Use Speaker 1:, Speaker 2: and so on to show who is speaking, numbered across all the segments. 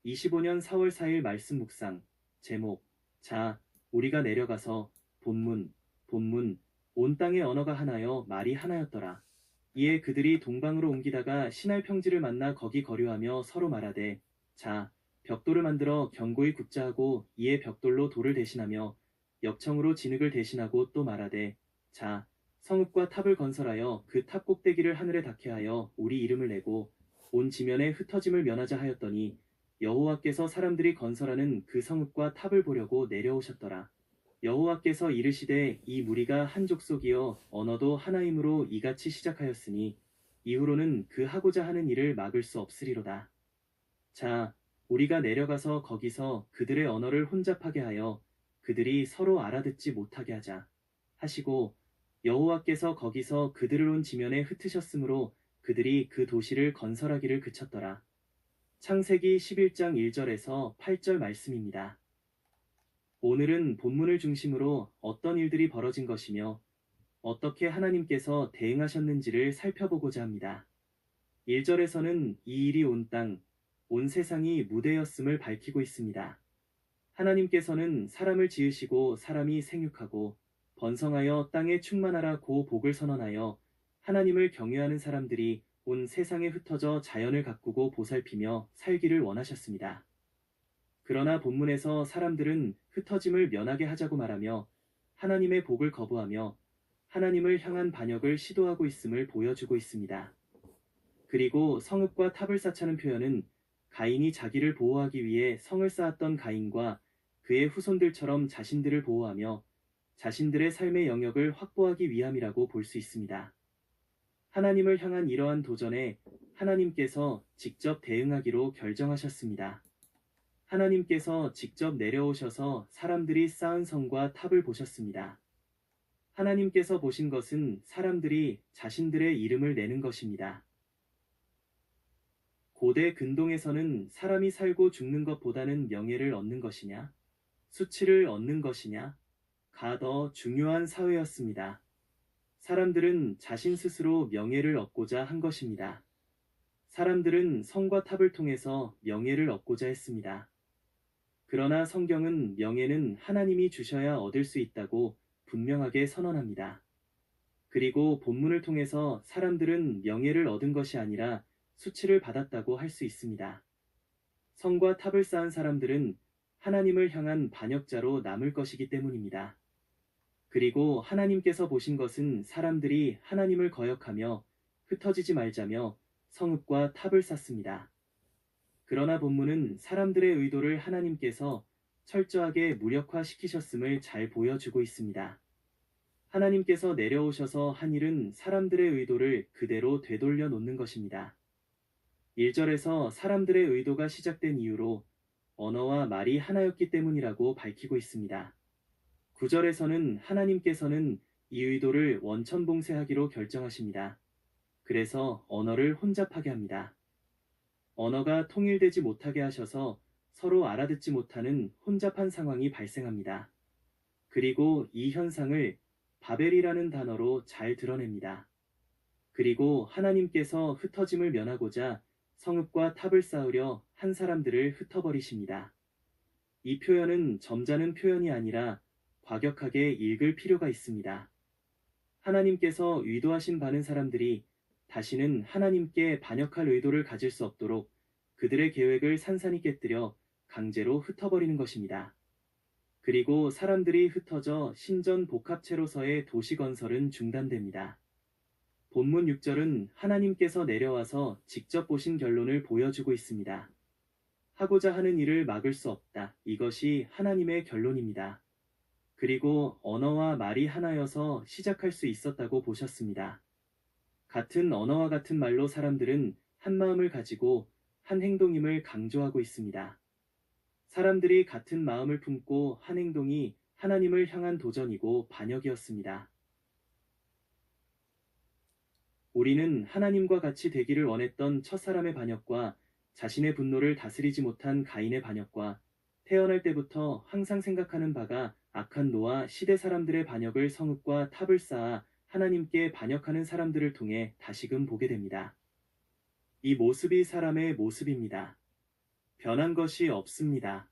Speaker 1: 25년 4월 4일 말씀 묵상. 제목. 자, 우리가 내려가서 본문. 온 땅의 언어가 하나여 말이 하나였더라. 이에 그들이 동방으로 옮기다가 신할 평지를 만나 거기 거류하며 서로 말하되, 자, 벽돌을 만들어 견고히 굽자 하고, 이에 벽돌로 돌을 대신하며 역청으로 진흙을 대신하고 또 말하되, 자, 성읍과 탑을 건설하여 그 탑 꼭대기를 하늘에 닿게 하여 우리 이름을 내고 온 지면에 흩어짐을 면하자 하였더니, 여호와께서 사람들이 건설하는 그 성읍과 탑을 보려고 내려오셨더라. 여호와께서 이르시되, 이 무리가 한 족속이여 언어도 하나이므로 이같이 시작하였으니 이후로는 그 하고자 하는 일을 막을 수 없으리로다. 자, 우리가 내려가서 거기서 그들의 언어를 혼잡하게 하여 그들이 서로 알아듣지 못하게 하자 하시고, 여호와께서 거기서 그들을 온 지면에 흩으셨으므로 그들이 그 도시를 건설하기를 그쳤더라. 창세기 11장 1절에서 8절 말씀입니다. 오늘은 본문을 중심으로 어떤 일들이 벌어진 것이며 어떻게 하나님께서 대응하셨는지를 살펴보고자 합니다. 1절에서는 이 일이 온 땅, 온 세상이 무대였음을 밝히고 있습니다. 하나님께서는 사람을 지으시고 사람이 생육하고 번성하여 땅에 충만하라고 복을 선언하여 하나님을 경외하는 사람들이 온 세상에 흩어져 자연을 가꾸고 보살피며 살기를 원하셨습니다. 그러나 본문에서 사람들은 흩어짐을 면하게 하자고 말하며 하나님의 복을 거부하며 하나님을 향한 반역을 시도하고 있음을 보여주고 있습니다. 그리고 성읍과 탑을 쌓자는 표현은 가인이 자기를 보호하기 위해 성을 쌓았던 가인과 그의 후손들처럼 자신들을 보호하며 자신들의 삶의 영역을 확보하기 위함이라고 볼 수 있습니다. 하나님을 향한 이러한 도전에 하나님께서 직접 대응하기로 결정하셨습니다. 하나님께서 직접 내려오셔서 사람들이 쌓은 성과 탑을 보셨습니다. 하나님께서 보신 것은 사람들이 자신들의 이름을 내는 것입니다. 고대 근동에서는 사람이 살고 죽는 것보다는 명예를 얻는 것이냐, 수치를 얻는 것이냐가 더 중요한 사회였습니다. 사람들은 자신 스스로 명예를 얻고자 한 것입니다. 사람들은 성과 탑을 통해서 명예를 얻고자 했습니다. 그러나 성경은 명예는 하나님이 주셔야 얻을 수 있다고 분명하게 선언합니다. 그리고 본문을 통해서 사람들은 명예를 얻은 것이 아니라 수치를 받았다고 할 수 있습니다. 성과 탑을 쌓은 사람들은 하나님을 향한 반역자로 남을 것이기 때문입니다. 그리고 하나님께서 보신 것은 사람들이 하나님을 거역하며 흩어지지 말자며 성읍과 탑을 쌓습니다. 그러나 본문은 사람들의 의도를 하나님께서 철저하게 무력화시키셨음을 잘 보여주고 있습니다. 하나님께서 내려오셔서 한 일은 사람들의 의도를 그대로 되돌려 놓는 것입니다. 1절에서 사람들의 의도가 시작된 이유로 언어와 말이 하나였기 때문이라고 밝히고 있습니다. 9절에서는 하나님께서는 이 의도를 원천봉쇄하기로 결정하십니다. 그래서 언어를 혼잡하게 합니다. 언어가 통일되지 못하게 하셔서 서로 알아듣지 못하는 혼잡한 상황이 발생합니다. 그리고 이 현상을 바벨이라는 단어로 잘 드러냅니다. 그리고 하나님께서 흩어짐을 면하고자 성읍과 탑을 쌓으려 한 사람들을 흩어버리십니다. 이 표현은 점잖은 표현이 아니라 과격하게 읽을 필요가 있습니다. 하나님께서 의도하신 바는 사람들이 다시는 하나님께 반역할 의도를 가질 수 없도록 그들의 계획을 산산이 깨뜨려 강제로 흩어버리는 것입니다. 그리고 사람들이 흩어져 신전 복합체로서의 도시 건설은 중단됩니다. 본문 6절은 하나님께서 내려와서 직접 보신 결론을 보여주고 있습니다. 하고자 하는 일을 막을 수 없다. 이것이 하나님의 결론입니다. 그리고 언어와 말이 하나여서 시작할 수 있었다고 보셨습니다. 같은 언어와 같은 말로 사람들은 한 마음을 가지고 한 행동임을 강조하고 있습니다. 사람들이 같은 마음을 품고 한 행동이 하나님을 향한 도전이고 반역이었습니다. 우리는 하나님과 같이 되기를 원했던 첫사람의 반역과 자신의 분노를 다스리지 못한 가인의 반역과 태어날 때부터 항상 생각하는 바가 악한 노아 시대 사람들의 반역을 성읍과 탑을 쌓아 하나님께 반역하는 사람들을 통해 다시금 보게 됩니다. 이 모습이 사람의 모습입니다. 변한 것이 없습니다.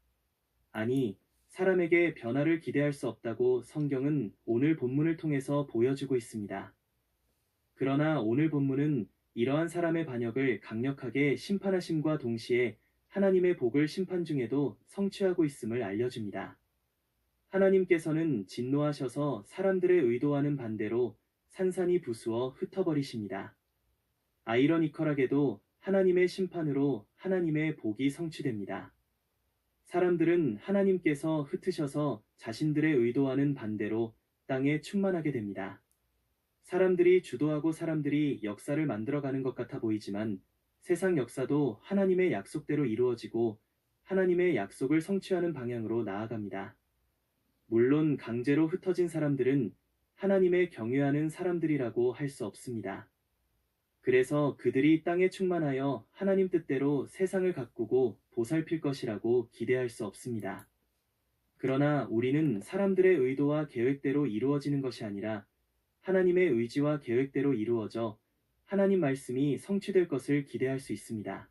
Speaker 1: 아니, 사람에게 변화를 기대할 수 없다고 성경은 오늘 본문을 통해서 보여주고 있습니다. 그러나 오늘 본문은 이러한 사람의 반역을 강력하게 심판하심과 동시에 하나님의 복을 심판 중에도 성취하고 있음을 알려줍니다. 하나님께서는 진노하셔서 사람들의 의도와는 반대로 산산이 부수어 흩어버리십니다. 아이러니컬하게도 하나님의 심판으로 하나님의 복이 성취됩니다. 사람들은 하나님께서 흩으셔서 자신들의 의도와는 반대로 땅에 충만하게 됩니다. 사람들이 주도하고 사람들이 역사를 만들어가는 것 같아 보이지만 세상 역사도 하나님의 약속대로 이루어지고 하나님의 약속을 성취하는 방향으로 나아갑니다. 물론 강제로 흩어진 사람들은 하나님의 경외하는 사람들이라고 할 수 없습니다. 그래서 그들이 땅에 충만하여 하나님 뜻대로 세상을 가꾸고 보살필 것이라고 기대할 수 없습니다. 그러나 우리는 사람들의 의도와 계획대로 이루어지는 것이 아니라 하나님의 의지와 계획대로 이루어져 하나님 말씀이 성취될 것을 기대할 수 있습니다.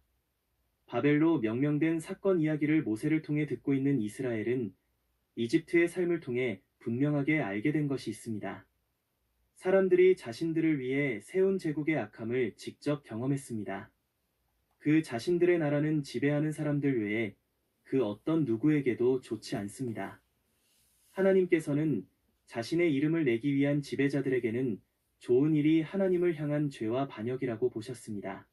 Speaker 1: 바벨로 명명된 사건 이야기를 모세를 통해 듣고 있는 이스라엘은 이집트의 삶을 통해 분명하게 알게 된 것이 있습니다. 사람들이 자신들을 위해 세운 제국의 악함을 직접 경험했습니다. 그 자신들의 나라는 지배하는 사람들 외에 그 어떤 누구에게도 좋지 않습니다. 하나님께서는 자신의 이름을 내기 위한 지배자들에게는 좋은 일이 하나님을 향한 죄와 반역이라고 보셨습니다.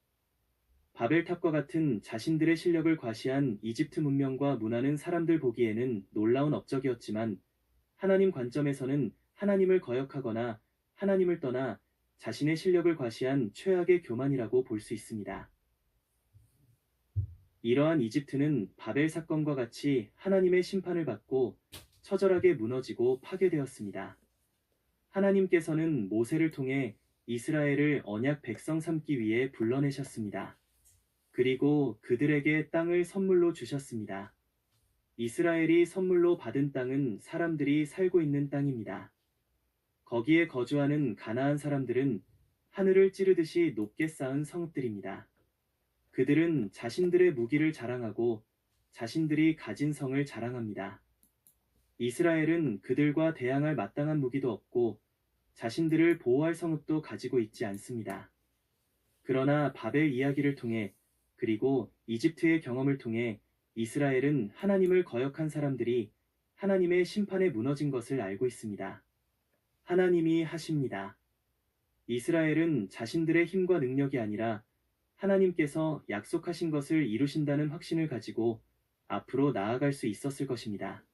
Speaker 1: 바벨탑과 같은 자신들의 실력을 과시한 이집트 문명과 문화는 사람들 보기에는 놀라운 업적이었지만 하나님 관점에서는 하나님을 거역하거나 하나님을 떠나 자신의 실력을 과시한 최악의 교만이라고 볼 수 있습니다. 이러한 이집트는 바벨 사건과 같이 하나님의 심판을 받고 처절하게 무너지고 파괴되었습니다. 하나님께서는 모세를 통해 이스라엘을 언약 백성 삼기 위해 불러내셨습니다. 그리고 그들에게 땅을 선물로 주셨습니다. 이스라엘이 선물로 받은 땅은 사람들이 살고 있는 땅입니다. 거기에 거주하는 가나안 사람들은 하늘을 찌르듯이 높게 쌓은 성읍들입니다. 그들은 자신들의 무기를 자랑하고 자신들이 가진 성을 자랑합니다. 이스라엘은 그들과 대항할 마땅한 무기도 없고 자신들을 보호할 성읍도 가지고 있지 않습니다. 그러나 바벨 이야기를 통해 그리고 이집트의 경험을 통해 이스라엘은 하나님을 거역한 사람들이 하나님의 심판에 무너진 것을 알고 있습니다. 하나님이 하십니다. 이스라엘은 자신들의 힘과 능력이 아니라 하나님께서 약속하신 것을 이루신다는 확신을 가지고 앞으로 나아갈 수 있었을 것입니다.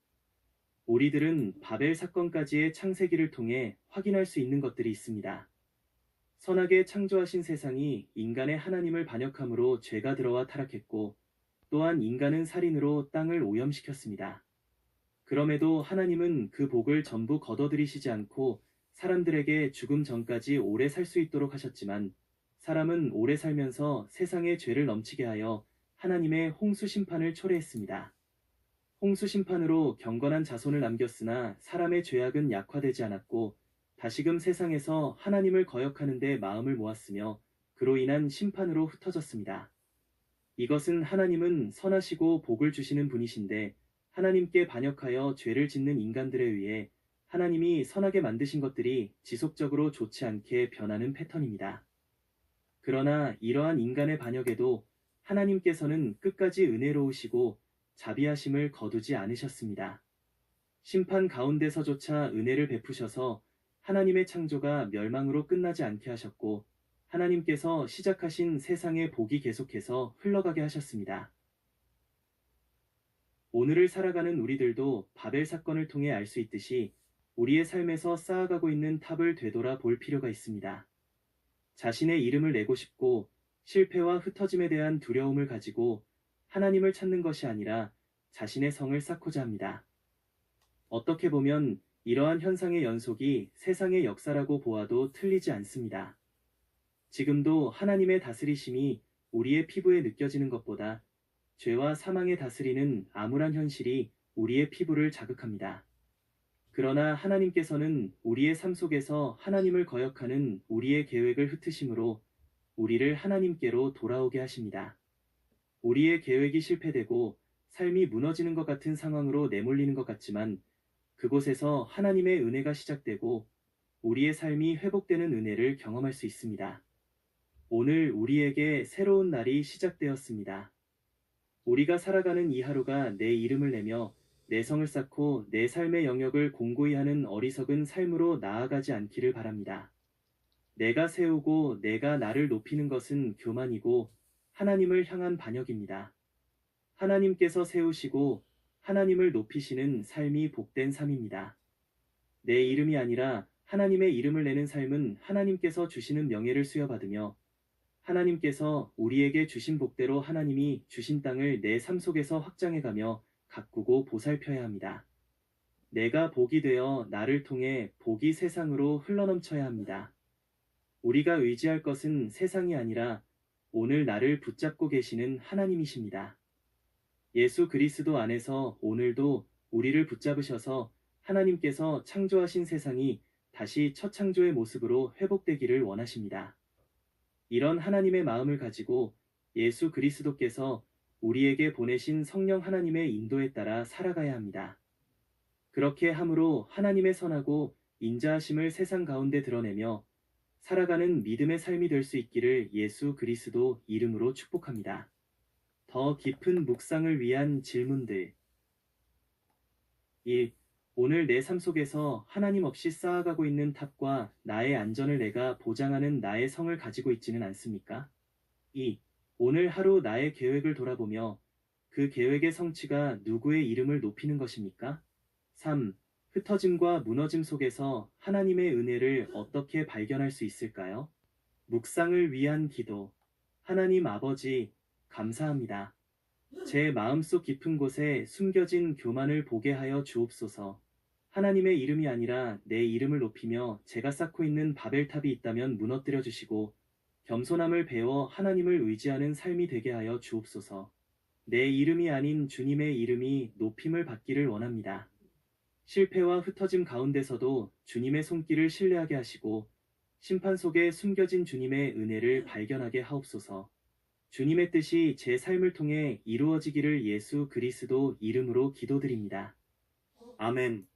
Speaker 1: 우리들은 바벨 사건까지의 창세기를 통해 확인할 수 있는 것들이 있습니다. 선하게 창조하신 세상이 인간의 하나님을 반역함으로 죄가 들어와 타락했고 또한 인간은 살인으로 땅을 오염시켰습니다. 그럼에도 하나님은 그 복을 전부 거둬들이시지 않고 사람들에게 죽음 전까지 오래 살 수 있도록 하셨지만 사람은 오래 살면서 세상에 죄를 넘치게 하여 하나님의 홍수 심판을 초래했습니다. 홍수 심판으로 경건한 자손을 남겼으나 사람의 죄악은 약화되지 않았고 다시금 세상에서 하나님을 거역하는 데 마음을 모았으며 그로 인한 심판으로 흩어졌습니다. 이것은 하나님은 선하시고 복을 주시는 분이신데 하나님께 반역하여 죄를 짓는 인간들에 의해 하나님이 선하게 만드신 것들이 지속적으로 좋지 않게 변하는 패턴입니다. 그러나 이러한 인간의 반역에도 하나님께서는 끝까지 은혜로우시고 자비하심을 거두지 않으셨습니다. 심판 가운데서조차 은혜를 베푸셔서 하나님의 창조가 멸망으로 끝나지 않게 하셨고 하나님께서 시작하신 세상의 복이 계속해서 흘러가게 하셨습니다. 오늘을 살아가는 우리들도 바벨 사건을 통해 알 수 있듯이 우리의 삶에서 쌓아가고 있는 탑을 되돌아 볼 필요가 있습니다. 자신의 이름을 내고 싶고 실패와 흩어짐에 대한 두려움을 가지고 하나님을 찾는 것이 아니라 자신의 성을 쌓고자 합니다. 어떻게 보면 이러한 현상의 연속이 세상의 역사라고 보아도 틀리지 않습니다. 지금도 하나님의 다스리심이 우리의 피부에 느껴지는 것보다 죄와 사망의 다스리는 암울한 현실이 우리의 피부를 자극합니다. 그러나 하나님께서는 우리의 삶 속에서 하나님을 거역하는 우리의 계획을 흩으심으로 우리를 하나님께로 돌아오게 하십니다. 우리의 계획이 실패되고 삶이 무너지는 것 같은 상황으로 내몰리는 것 같지만 그곳에서 하나님의 은혜가 시작되고 우리의 삶이 회복되는 은혜를 경험할 수 있습니다. 오늘 우리에게 새로운 날이 시작되었습니다. 우리가 살아가는 이 하루가 내 이름을 내며 내 성을 쌓고 내 삶의 영역을 공고히 하는 어리석은 삶으로 나아가지 않기를 바랍니다. 내가 세우고 내가 나를 높이는 것은 교만이고 하나님을 향한 반역입니다. 하나님께서 세우시고 하나님을 높이시는 삶이 복된 삶입니다. 내 이름이 아니라 하나님의 이름을 내는 삶은 하나님께서 주시는 명예를 수여받으며 하나님께서 우리에게 주신 복대로 하나님이 주신 땅을 내 삶 속에서 확장해가며 가꾸고 보살펴야 합니다. 내가 복이 되어 나를 통해 복이 세상으로 흘러넘쳐야 합니다. 우리가 의지할 것은 세상이 아니라 오늘 나를 붙잡고 계시는 하나님이십니다. 예수 그리스도 안에서 오늘도 우리를 붙잡으셔서 하나님께서 창조하신 세상이 다시 첫 창조의 모습으로 회복되기를 원하십니다. 이런 하나님의 마음을 가지고 예수 그리스도께서 우리에게 보내신 성령 하나님의 인도에 따라 살아가야 합니다. 그렇게 함으로 하나님의 선하고 인자하심을 세상 가운데 드러내며 살아가는 믿음의 삶이 될 수 있기를 예수 그리스도 이름으로 축복합니다. 더 깊은 묵상을 위한 질문들. 1. 오늘 내 삶 속에서 하나님 없이 쌓아가고 있는 탑과 나의 안전을 내가 보장하는 나의 성을 가지고 있지는 않습니까? 2. 오늘 하루 나의 계획을 돌아보며 그 계획의 성취가 누구의 이름을 높이는 것입니까? 3. 흩어짐과 무너짐 속에서 하나님의 은혜를 어떻게 발견할 수 있을까요? 묵상을 위한 기도. 하나님 아버지, 감사합니다. 제 마음속 깊은 곳에 숨겨진 교만을 보게 하여 주옵소서. 하나님의 이름이 아니라 내 이름을 높이며 제가 쌓고 있는 바벨탑이 있다면 무너뜨려 주시고 겸손함을 배워 하나님을 의지하는 삶이 되게 하여 주옵소서. 내 이름이 아닌 주님의 이름이 높임을 받기를 원합니다. 실패와 흩어짐 가운데서도 주님의 손길을 신뢰하게 하시고 심판 속에 숨겨진 주님의 은혜를 발견하게 하옵소서. 주님의 뜻이 제 삶을 통해 이루어지기를 예수 그리스도 이름으로 기도드립니다. 아멘.